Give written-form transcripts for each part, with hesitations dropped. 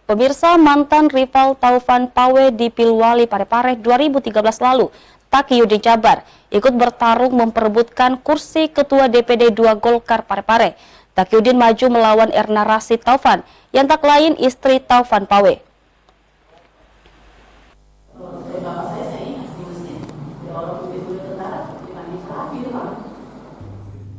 Pemirsa, mantan rival Taufan Pawe di Pilwali Parepare 2013 lalu, Taqiyuddin Jabar, ikut bertarung memperebutkan kursi Ketua DPD 2 Golkar Parepare. Taqiyuddin maju melawan Erna Rashid Taufan, yang tak lain istri Taufan Pawe.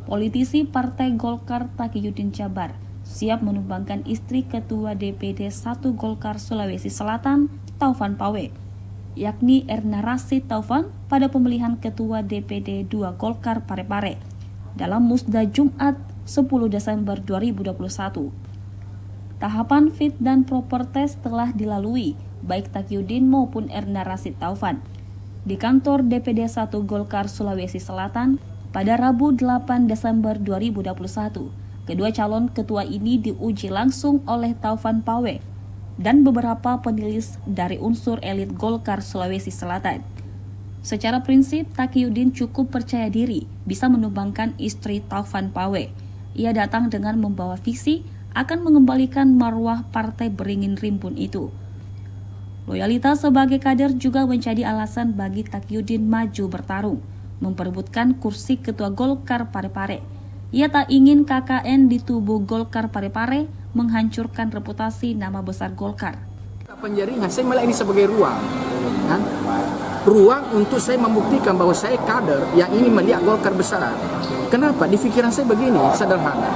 Politisi Partai Golkar Taqiyuddin Jabar siap menumbangkan istri Ketua DPD 1 Golkar Sulawesi Selatan, Taufan Pawe, yakni Erna Rashid Taufan pada pemilihan Ketua DPD 2 Golkar Parepare dalam Musda Jumat 10 Desember 2021. Tahapan fit dan proper test telah dilalui baik Taqiyuddin maupun Erna Rashid Taufan di kantor DPD 1 Golkar Sulawesi Selatan pada Rabu 8 Desember 2021. Kedua calon ketua ini diuji langsung oleh Taufan Pawe dan beberapa penilis dari unsur elit Golkar Sulawesi Selatan. Secara prinsip, Taqiyuddin cukup percaya diri bisa menumbangkan istri Taufan Pawe. Ia datang dengan membawa visi akan mengembalikan marwah Partai Beringin Rimbun itu. Loyalitas sebagai kader juga menjadi alasan bagi Taqiyuddin maju bertarung, memperebutkan kursi Ketua Golkar Parepare. Ia tak ingin KKN di tubuh Golkar Parepare menghancurkan reputasi nama besar Golkar. Penjaringan, saya melihat ini sebagai ruang, kan? Ruang untuk saya membuktikan bahwa saya kader yang ingin melihat Golkar besar. Kenapa? Di pikiran saya begini, sederhana.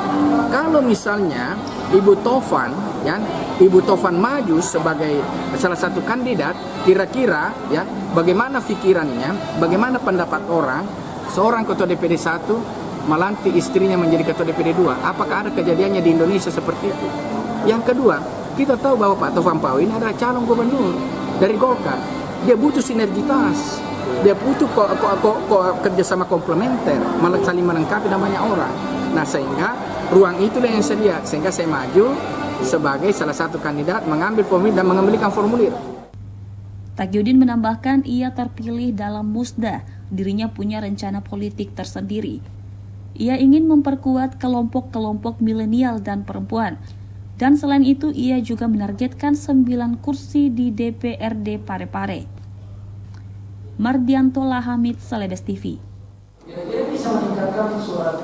Kalau misalnya Ibu Taufan, ya, Ibu Taufan maju sebagai salah satu kandidat, kira-kira, ya, bagaimana pikirannya, bagaimana pendapat orang, seorang ketua DPD 1 melantik istrinya menjadi ketua DPD 2. Apakah ada kejadiannya di Indonesia seperti itu? Yang kedua, kita tahu bahwa Pak Taufan Pawe ini adalah calon gubernur dari Golkar. Dia butuh sinergitas, dia butuh kerjasama komplementer, saling melengkapi namanya orang. Nah, sehingga ruang itulah yang saya lihat, sehingga saya maju sebagai salah satu kandidat mengambil formulir dan mengembalikan formulir. Taqiyuddin menambahkan ia terpilih dalam musda, dirinya punya rencana politik tersendiri. Ia ingin memperkuat kelompok-kelompok milenial dan perempuan. Dan selain itu, ia juga menargetkan 9 kursi di DPRD Parepare. Mardianto Lahamid, Celebes TV. Kira-kira bisa meningkatkan suara